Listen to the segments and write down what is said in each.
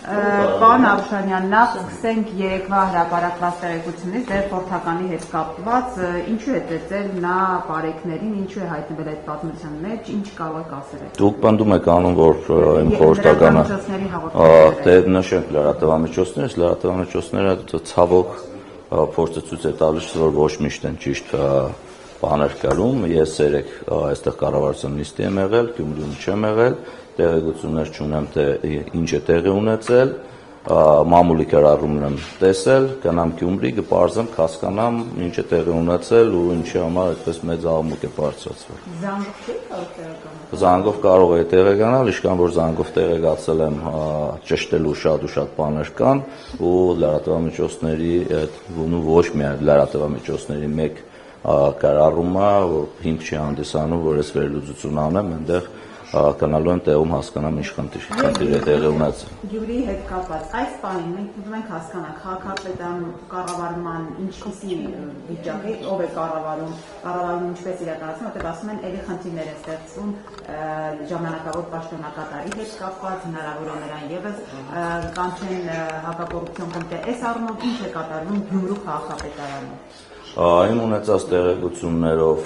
Պարոն Արուշանյան, նախ սկսենք երեկվա հրապարակված տեղեկությունից, դեր խորհրդականի հետ կապված, ինչու է ծեծել նա բարեկներին, ինչու է հայտնվել այդ պատմության մեջ, ինչ կարող եք ասել։ Դուք պնդում եք անում, որ իմ խորհրդականը նշենք լրատվամիջոցները, ցավոք փորձը ցույց է տալիս, որ ոչ միշտ են ճիշտ բաներ կրում, ես երեք այստեղ կառավարության նիստի եմ եղել, Գյումրիում չեմ եղել, տեղեկություններ չունեմ, թե ինչ է տեղի ունեցել, մամուլի կրառումն եմ տեսել, գնամ Գյումրի, կպարզեմ, հասկանամ ինչ է տեղի ունեցել ու ինչի համար այդպես մեծ աղմուկ է բարձրացվել։ Զանգով կարող է տեղեկանալ, ինչքան որ զանգով տեղեկացել եմ ճշտելու շատ բաներ կան ու լրատվամիջոցների ոչ միայն լրատվամիջոցների մեկ կրառումը, որ հիմք չի հանդիսանում, որ ես վերլուծություն անեմ, այնտեղ գնալու եմ տեղում հասկանամ ինչ խնդիր է տեղի ունեցել։ Գյումրիի հետ կապված այս պահին մենք ուզում ենք հասկանալ քաղաքապետարան կառավարման ինչպիսի վիճակ է, ով է կառավարում ինչպես իրականացնում, որտեղ ասում են էլի խնդիրներ է ստեղծվում ժամանակավոր պաշտոնակատարի հետ կապված, հնարավոր է նրան ևս կանչեն հակակոռուպցիոն կոմիտե, այս առումով ինչ է կատարվում Գյումրու քաղաքապետարանում։ Իմ ունեցած տեղեկություններով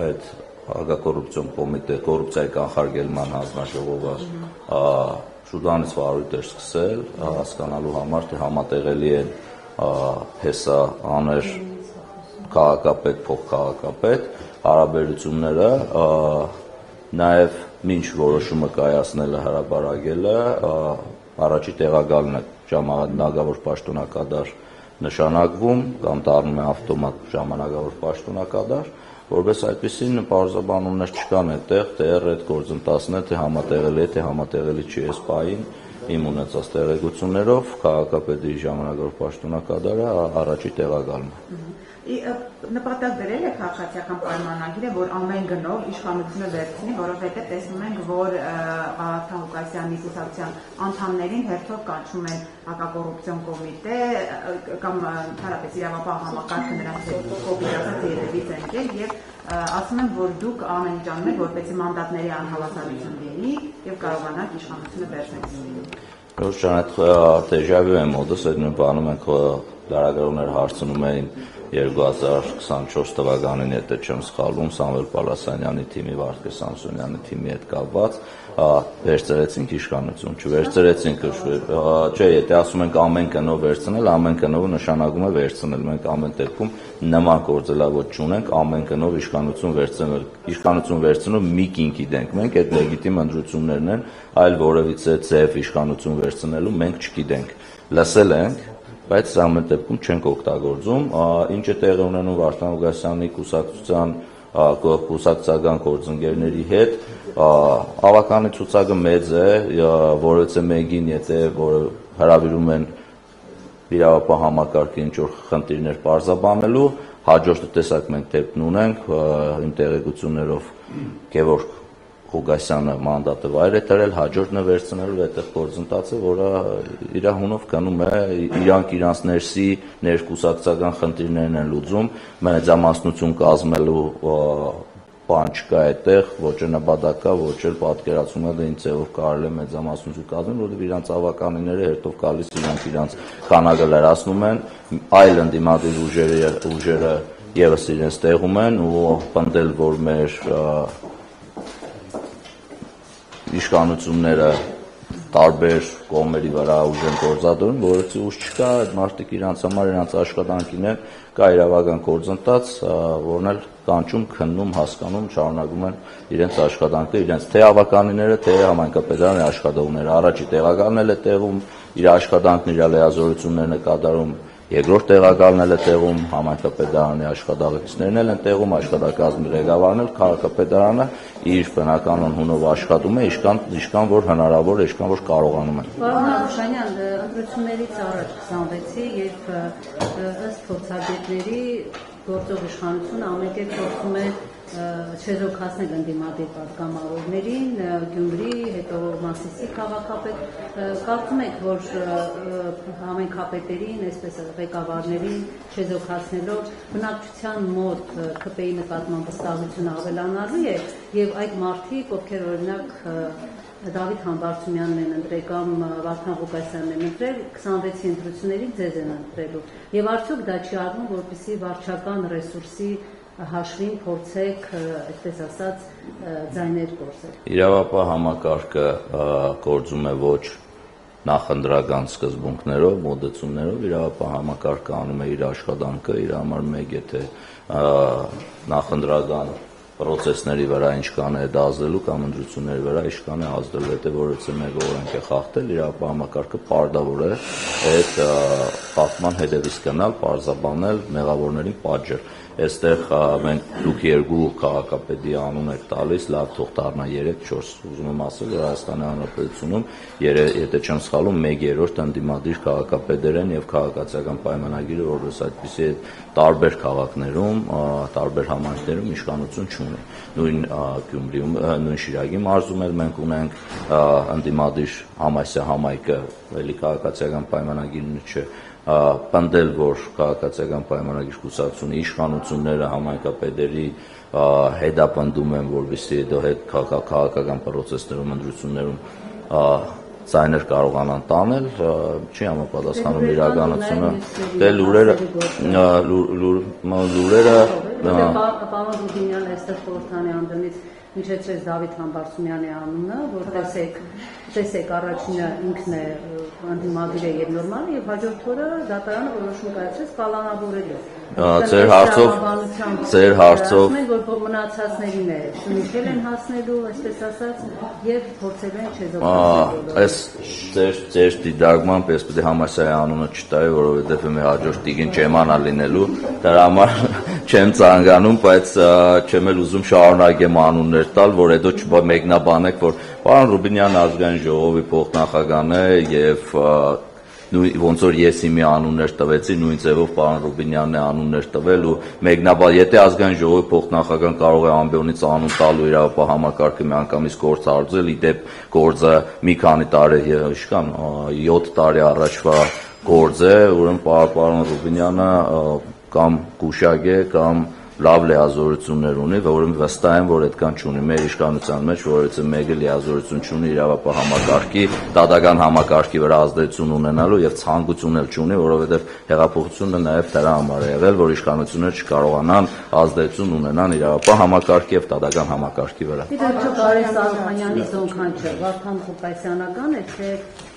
այդ հակակոռուպցիոն կոմիտե կոռուպցիայի կանխարգելման հանձնաժողովը շուտանից վարույթ էր սկսել հասկանալու համար, թե համատեղելի են հեսա աներ քաղաքապետ, փոխքաղաքապետ հարաբերությունները, նաև մինչ որոշումը կայացնելը հրապարակելը առաջի տեղակալն է ժամանակավոր պաշտոնակատար նշանակվում կամ դառնում է ավտոմատ ժամանակավոր պաշտոնակատար, որպես այդպիսին պարզաբանումներ չկան այդտեղ, թե այդ գործընթացն է, թե համատեղելի է, թե համատեղելի չի այս պահին իմ ունեցած տեղեկություններով քաղաքապետի ժամանակավոր պաշտոնակատարը առաջի տեղակալն է։ Նպատակ դրել է քաղաքացիական պայմանագիրը, որ ամեն գնով իշխանությունը վերցնի, որովհետև տեսնում ենք, որ Աղաթ Ղուկասյանի կուսակցության անդամներին հերթով կանչում են հակակոռուպցիոն կոմիտե կամ հարաբերական իրավապահ համակարգը նրանց հետ կոպիացած երևից են եկել եւ ասում են, որ դուք ամեն ինչ անում եք, որպեսզի մանդատների անհավասարություն լինի եւ կարողանաք իշխանությունը վերցնել։ Ոչ ճանաչ դեժավյու եմ մոդս, այդ նույն բանում ենք լարագրողներ հարցնում էին 2024 թվականին, եթե չեմ սխալվում, Սամվել Պալասանյանի թիմի, Վարդգես Սամսոնյանի թիմի հետ կապված, վերցրեցինք իշխանություն, չվերցրեցինք, չէ, եթե ասում ենք ամեն կնով վերցնել, ամեն կնովը նշանակում է վերցնել, մենք ամեն դեպքում նման գործելավոճ չունենք, ամեն կնով իշխանություն վերցնել, իշխանություն վերցնող մի կին գիտենք, մենք այդ լեգիտիմ ընտրություններն են, այլ որևիցե ձև իշխանություն վերցնելու մենք չգիտենք, լսել ենք, բայց ամեն դեպքում չենք օգտագործում, ինչ է տեղի ունենում Վարդան Ղուկասյանի կուսակցական գործընկերների հետ, ավականի ցուցակը մեծ է, որովհետև մեկին, եթե հրավիրում են իրավապահ համակարգի ինչ-որ խնդիրներ պարզաբանելու, հաջորդը տեսակ մենք դեպքն ունենք, իմ տեղեկություններով Գևորգ Ղուկասյանը մանդատը վայր է դրել, հաջորդն է վերցնելու այդտեղ գործընթացը, որը իր հունով գնում է, իրանք իրանց ներսի ներկուսակցական խնդիրներն են լուծում, մեծամասնություն կազմելու բան չկա այդտեղ, ոչ է նպատակա, ոչ էլ պատկերացում է, թե ինչ ձևով կարելի է մեծամասնություն կազմել, որովհետև իրանց ավականիները հերթով գալիս իրանք քանակը լրացնում են, այլ ընդդիմադիր ուժերը ևս իրենց տեղում են ու պնդել, որ մեր իշխանությունները տարբեր կողմերի վրա ուժ են գործադրում, որովհետև ուժ չկա, այդ մարդիկ իրանց համար իրանց աշխատանքին են, կա իրավական գործընթաց, որն էլ կանչում, քննում, հասկանում, շարունակում են իրենց աշխատանքը, իրենց թե ավականիները, թե համայնքապետարանի աշխատողները, առաջի տեղակալն էլ է տեղում, իր աշխատանքն, իր լիազորություններն է կատարում, երկրորդ տեղակալն էլ է տեղում, համայնքապետարանի աշխատակիցներն էլ են տեղում, աշխատակազմի ղեկավարն էլ, քաղաքապետարանը իր բնականon հունով աշխատում է, ինչքան որ հնարավոր է, ինչքան որ կարողանում է։ Պարոն Արուշանյան, ընտրություններից առաջ 26-ի, երբ ըստ փորձագետների գործող իշխանությունը ամեն կերպ փորձում է չեզոքացնել ընդդիմադիր պատգամավորներին, Գյումրի, հետո Մասիսի քաղաքապետ, կարծում եք, որ համայնքապետերին, այսպես ղեկավարներին չեզոքացնելով բնակչության մոտ ԿՊ-ի նկատմամբ վստահությունը ավելանալու է եւ այդ մարդիկ, ովքեր օրինակ Դավիթ Համբարձումյանն են ընտրել կամ Վարդան Ղուկասյանն են ընտրել, 26-ի ընտրություններին ձեզ են ընտրելու։ Եվ արդյոք դա չի արվում, որպեսզի վարչական ռեսուրսի հաշվին փորձեք, այսպես ասած, ձայներ կորզել։ Իրավապահ համակարգը գործում է ոչ նախընտրական սկզբունքներով, մոդեցումներով, իրավապահ համակարգը անում է իր աշխատանքը, իր համար մեկ է թե նախընտրական պրոցեսների վրա ինչ կան է դա ազդելու կամ ընտրությունների վրա ինչ կան է ազդելու, եթե որևէ մեկ օրենք է խախտել, իրավապահ համակարգը պարտավոր է այդ խախտման հետևից գնալ, պարզաբանել, մեղավորներին պատժել։ Այստեղ մենք դուք երկու քաղաքապետի անուն եք տալիս, լավ թող դառնա 3-4, ուզում եմ ասել, որ Հայաստանի Հանրապետությունում, եթե չեմ սխալվում, 1/3 ընդդիմադիր քաղաքապետեր են եւ քաղաքացիական պայմանագիրը որպես այդպիսի տարբեր քաղաքներում, տարբեր համայնքներում իշխանություն չունի։ Նույն Գյումրիում, նույն Շիրակի մարզում էլ մենք ունենք ընդդիմադիր Համասյա համայնքը, էլի քաղաքացիական պայմանագիրն չէ, պնդել, որ քաղաքացիական պայմանագիր կուսակցությունը իշխանությունները համայնքապետերի հետապնդում են, որովհետեւ հետո հետ քաղաքական պրոցեսներում, ընտրություններում ձայներ կարողանան տանել, չի համապատասխանում իրականությունը։ Դե լուրերը Պարոն Ռուբինյանը այստեղ խորհրդանի անդամից հիշեցրեց Դավիթ Համբարձումյանի անունը, որ տեսեք առաջինը ինքն է ընդդիմադիր է եւ նորմալ է եւ հաջորդ օրը դատարանը որոշում կայացրեց կալանավորելու։ Ձեր հարցով որ մնացածներին է շնչել են հասնելու, այսպես ասած, եւ փորձել են չեզոքացնել։ Այս ձեր դիտարկմամբ ես պետք է Համասյայի անունը չտայի, որովհետեւ մի հաջորդ տիգին չեմանա լինելու, դրա համար չեմ ցանկանում, բայց չեմ էլ ուզում շարունակեմ անուններ տալ, որ հետո մեկնաբանեք, որ պարոն Ռուբինյանը ազգային ժողովի փոխնախագահն է եւ ոնց որ ես իմի անուններ տվեցի, նույն ձևով պարոն Ռուբինյանն է անուններ տվել ու մեկնաբան, եթե ազգային ժողովի փոխնախագահան կարող է ամբիոնից անուն տալ ու իրավապահ համակարգը միանգամից գործ արձել, իդեպ գործը մի քանի տարի, իշքան 7 տարի առաջվա գործ է, ուրեմն պարոն Ռուբինյանը կամ գուշակ է կամ լավ լիազորություններ ունի, որովհետեւ վստահ եմ, որ այդքան չունի մեր իշխանության մեջ, որովհետեւ մեկը լիազորություն չունի իրավապահ համակարգի, դատական համակարգի վրա ազդեցություն ունենալու եւ ցանկություն էլ չունի, որովհետեւ հեղափոխությունը նաեւ դրա համար է եղել, որ իշխանությունները չկարողանան ազդեցություն ունենան իրավապահ համակարգի եւ դատական համակարգի վրա։ Դե Կարեն Սարոյանյանի զոնքանչը Վարդան Ղուկասյանական է, թե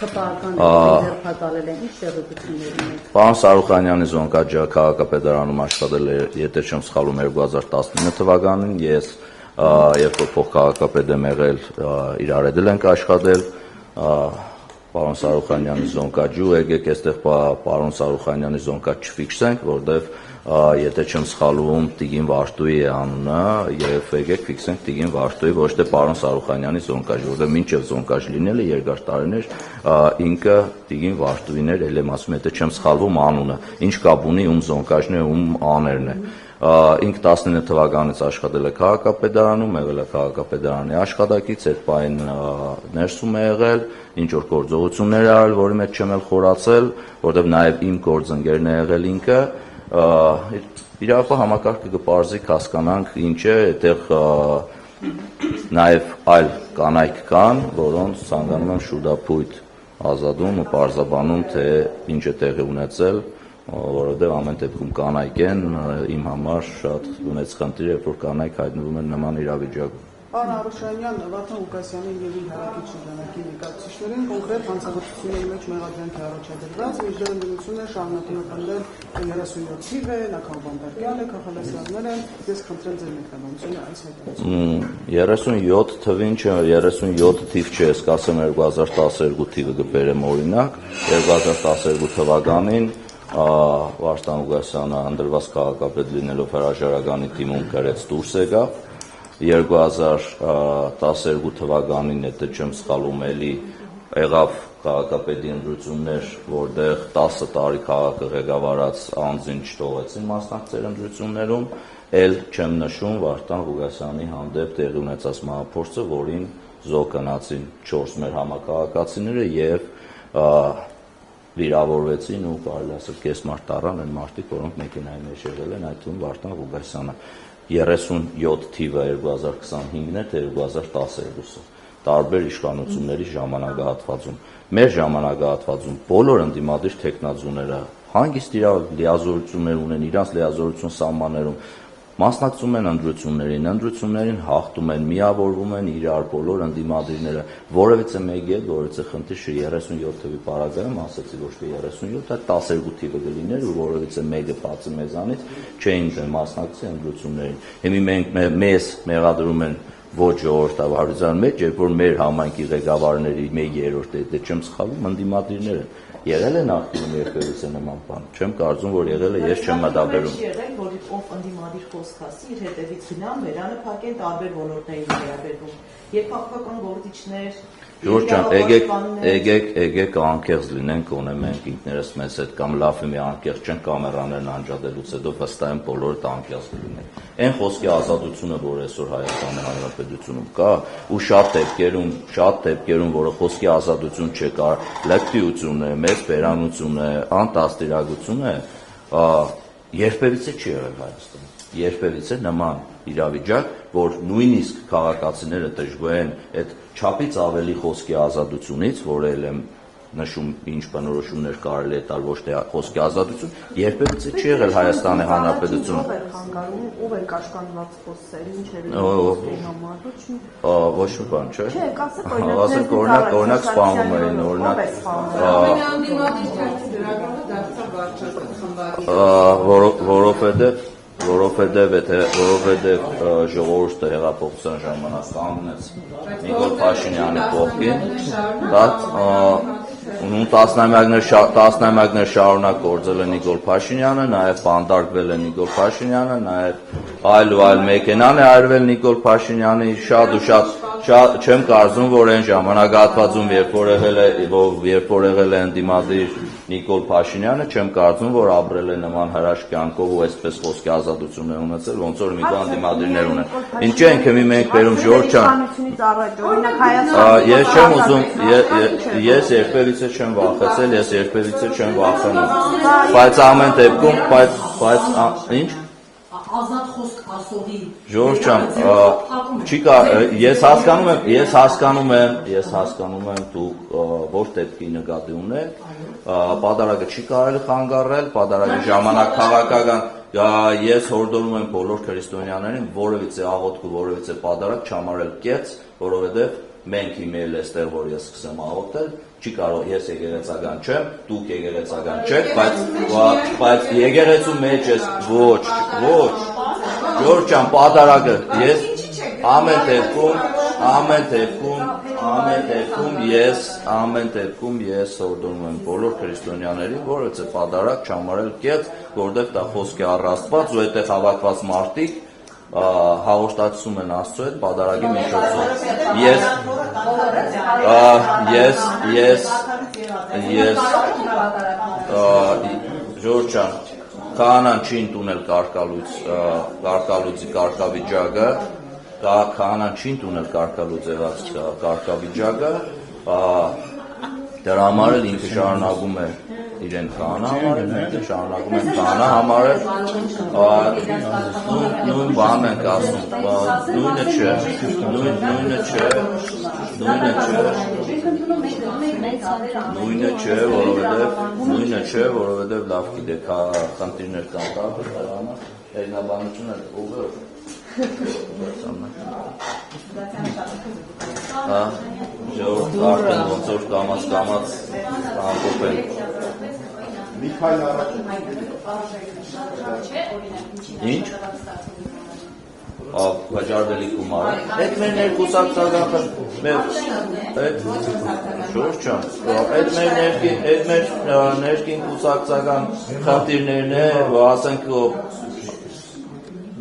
ԿՊԱ-ական ձեռքակալել են, ինչ տեղեկություններ ունեք։ Պարոն Սարոյանյանի զոնքաճը քաղաքապետարանում աշխատել է, եթե չեմ սխալվում, 2019 թվականին, ես երբ որ փոխքաղաքապետ եմ եղել, իրար հետ ենք աշխատել, պարոն Սարոյանյանի զոնքաճու, եկեք այստեղ պարոն Սարոյանյանի զոնքաճ չֆիքսենք, որտեվ եթե չեմ սխալվում, Տիգին Վարդուի է անունը եւ եկեք ֆիքսենք Տիգին Վարդուի, ոչ թե պարոն Սարոյանյանի զոնքաճ, որտեղ մինչեւ զոնքաճ լինելը երկար տարիներ ինքը Տիգին Վարդուին էր, ել եմ ասում, եթե չեմ սխալվում անունը, ինչ կապ ունի ում զոնքաճն է, ում աներն է։ Ինքը 19 թվականից աշխատել է քաղաքապետարանում, եղել է քաղաքապետարանի աշխատակից, այդ պահին ներսում է եղել, ինչ որ գործողություններ է արել, որի մեջ չեմ էլ խորացել, որտեղ նաեւ իմ գործընկերն է եղել ինքը, իրավապահ համակարգը կպարզի հասկանանք ինչ է, այդտեղ նաեւ այլ կանայք կան, որոնց ցանկանում են շուտապույտ ազատում ու պարզաբանում, թե ինչ է տեղի ունեցել, որովհետև ամեն դեպքում կանայք են, իմ համար շատ ունեց խնդիր, երբ որ կանայք հայտնվում են նման իրավիճակում։ Պարոն Արուշանյան, Վարդան Ղուկասյանին եւ իր հարակից շրջանակի ներկայացուցիչներին կոնկրետ հանցագործությունների մեջ մեղադրանք է առաջադրված, միջդեռ ընդդիմությունը շարունակում է պնդել 37 թիվ է, նա քաղբանդարկյալ է, քաղաքալասյաններ են, ես խնդրեմ ձեր մեկնաբանությունը այս հետևից։ 37 թվին չէ, 37 թիվ չէ, ես կասեմ 2012 թիվը կբերեմ օրինակ, 2012 թվականին Վարդան Ղուկասյանը ընդրված քաղաքապետ լինելով հրաժարականի թիմում գրեց դուրս եկավ 2012 թվականին, եթե չեմ սխալվում, էլի եղավ քաղաքապետի ընտրություններ, որտեղ 10 տարի քաղաքը ղեկավարած անձին չթողեցին մասնակցել ընտրություններում, էլ չեմ նշում Վարդան Ղուկասյանի հանդեպ տեղի ունեցած մահափորձը, որին զոհկնացին 4 մեր համակարգացիները եւ վիրավորվեցին ու կարելի ասել կեսմարտ տարան այն մարդիկ, որոնք մեքենայի մեջ եղել են, այդ թվում Վարդան Ղուկասյանը 37 թիվը 2025-ն է, թե 2012-ը տարբեր իշխանությունների ժամանակահատվածում։ Մեր ժամանակահատվածում բոլոր ընդդիմադիր թեկնածուները հանգիստ լիազորություններ ունեն, իրանց լիազորություն սահմաններում մասնակցում են ընտրություններին հաղթում են, միավորվում են իրար բոլոր ընդդիմադիրները, որևիցե մեկի հետ որևիցե խնդիր չի 37 թվի պարագայում, ասացի ոչ թե 37, այլ 12 թիվը կլիներ, ու որևիցե մեկը բացի մեզանից չէին մասնակցի ընտրություններին։ Հիմա մենք մեզ մեղադրում են ոչ ժողովրդավարության մեջ, երբ որ մեր համայնքի ղեկավարների 1/3 դե չեմ սխալվում, ընդդիմադիրներ են։ Եղել է նախկինում երբևիցե նման բան։ Չեմ կարծում, որ եղել է, ես չեմ մտաբերում։ Եղել, որ ով ընդդիմադիր խոսք ասի, իր հետևից գնան, վերանը փակեն տարբեր ոլորտների վերաբերվում։ Երբ քաղաքական գործիչներ Ժորժ ջան, եկեք անկեղծ լինենք, գոնե մենք ինքներս մեզ հետ կամ լավ է մի անկեղծ չեն կամերաներն անջատելուց հետո վստահ եմ բոլորդ անկեղծ լինենք։ Այն խոսքի ազատությունը, որ այսօր Հայաստանի Հանրապետությունում կա, ու շատ դեպքերում, որը խոսքի ազատություն չկա, լկտիություն է, մեծ բերանություն է, անտաստիրակություն է, երբևիցե չի եղել Հայաստանում։ Երբևիցե նման իրավիճակ, որ նույնիսկ քաղաքացիները դժգոհ են այդ չափից ավելի խոսքի ազատությունից, որ էլ եմ նշում ինչ բնորոշումներ կարելի է տալ ոչ թե խոսքի ազատություն, երբևիցե չի եղել Հայաստանի Հանրապետությունում։ Ով է կաշկանդված խոսել, ինչ է խոսքի համար, ոչ մի բան, չէ։ Չէ, կասեք ասենք օրինակ սպանում էին, որովհետև ժողովուրդը հեղափոխության ժամանակ կանգնեց Նիկոլ Փաշինյանի կողքին, տասնամյակներ շարունակ գործել է Նիկոլ Փաշինյանը, նաև բանդարկվել է Նիկոլ Փաշինյանը, նաև այլ ու այլ մեքենան է արվել Նիկոլ Փաշինյանի, շատ ու շատ չեմ կարծում, որ այն ժամանակահատվածում, երբ որ եղել է ընդդիմադիր Նիկոլ Փաշինյանը, չեմ կարծում, որ ապրել է նման հրաշք կյանքով ու այսպես խոսքի ազատություն է ունեցել, ոնց որ մի բան ընդդիմադիրներ ունեն։ Ինչ ենք մենք բերում Ժորժ ջան։ Ես չեմ ուզում, ես երբևիցե չեմ վախեցել, ես երբևիցե չեմ վախենում։ Բայց ամեն դեպքում, բայց ինչ ազատ խոսք ասողի Ժորժ ջան, ես հասկանում եմ դուք ոչ դեպքի նկատի ունեք, պատարագը չի կարելի խանգարել, պատարագի ժամանակ քաղաքական ես հորդորում եմ բոլոր քրիստոնյաներին որևիցե աղոթք ու որևիցե պատարագ չհամարել կեղծ, որովհետև մենք հիմա էլ էստեղ որ ես սկսեմ աղոթել, չի կարող ես եկեղեցական չեմ, դուք եկեղեցական չեք, բայց եկեղեցու մեջ ես ոչ, Ժորժ ջան, պատարագը ես ամեն դեպքում ես հորդորում եմ բոլոր քրիստոնյաներին, որովհետև պատարագ չհամարել կեղծ, որովհետև դա խոսքի առ Աստված ու այդտեղ հավաքված մարդիկ հաղորդակցում են Աստծո հետ պատարագի միջոցով։ Ժորժ ջան, քահանան չի ընդունել կարգալույծի կարգավիճակը, քահանան չի ընդունել կարգալույծի կարգավիճակը, դրա համար էլ ինքը շարունակում է իրեն քահանա համարել, մենք շարունակում ենք քահանա համարել, նույն բանն ենք ասում, նույնը չէ, որովհետև լավ գիտեք, խնդիրներ կան տարբեր, դրա համար հերնաբանությունը ով է Ժողովուրդ արդեն ոնց որ կամաց կամփոփել։ Ինչ? Վճարվելի գումարը։ Այդ մեր ներկուսակցական Ժորժ ջան, այդ մեր ներքին կուսակցական խնդիրներն է, ասենք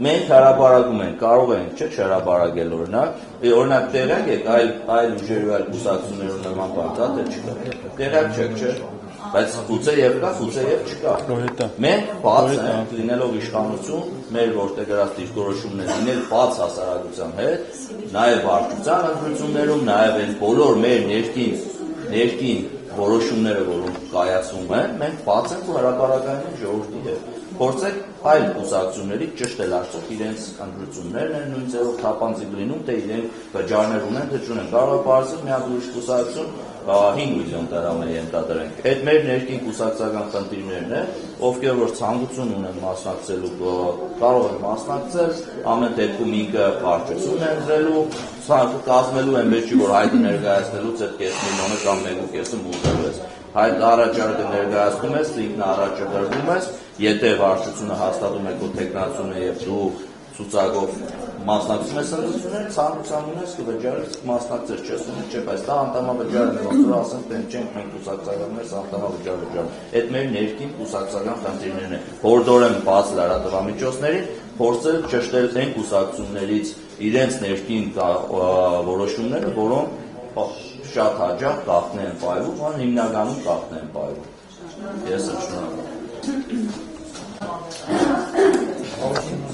մենք հրապարակում ենք, կարող ենք չէ հրապարակել օրինակ տեղյակ եք այլ ուժերի այլ կուսակցություններում նման բան կա թե չկա։ Տեղյակ չեք, չէ։ բայց գուցե եւ կա, գուցե եւ չկա։ Մենք բաց ենք լինելով իշխանություն, մեր որտեղ գրած դիրքորոշումներ լինել բաց հասարակության հետ, նաեւ վարչության ընտրություններում, նաեւ այն բոլոր մեր ներքին որոշումները, որոնք կայացում են, մենք բաց ենք ու հրապարակային ժողովրդի հետ։ Փորձեք այլ կուսակցությունների ճշտել արդյոք իրենց ընտրություններն են նույն ձևով թափանցիկ լինում, թե իրենք վճարներ ունեն, թե չունեն։ Կարող է բարձր մի հատ ուրիշ կուսակցություն 5 միլիոն դրամ ենթադրենք։ Այդ մեր ներքին կուսակցական խնդիրներն են, ովքեր որ ցանկություն ունեն մասնակցելու, կարող են մասնակցել, ամեն դեպքում ինքը վարչություն է ընտրելու, կազմելու են մեջի, որ հայտը ներկայացնելուց այդ կես միլիոնը կամ 1.5-ը մուտելու ես։ Այդ առաջարկը ներկայացնում ես, ինքն առաջադրվում ես, եթե վարչությունը հաստատում է քո տեխնացությունը եւ դու ցուցակով մասնակցում ես ընտրություններին, ցանկություն ունես կվճարես մասնակցես, չես ունի, չէ, բայց դա անդամավճարն է, ոնց որ ասենք, թե չենք մենք կուսակցականներ, անդամավճար։ Այդ մեր ներքին կուսակցական խնդիրներն են։ Հորդորեն բաց լրատվամիջոցներին, փորձել ճշտել այն կուսակցություններից իրենց ներքին որոշումները, որոնք շատ հաճախ գաղտնի են պայվում, հիմնականում գաղտնի են պայվում։ Ես շնորհակալ եմ։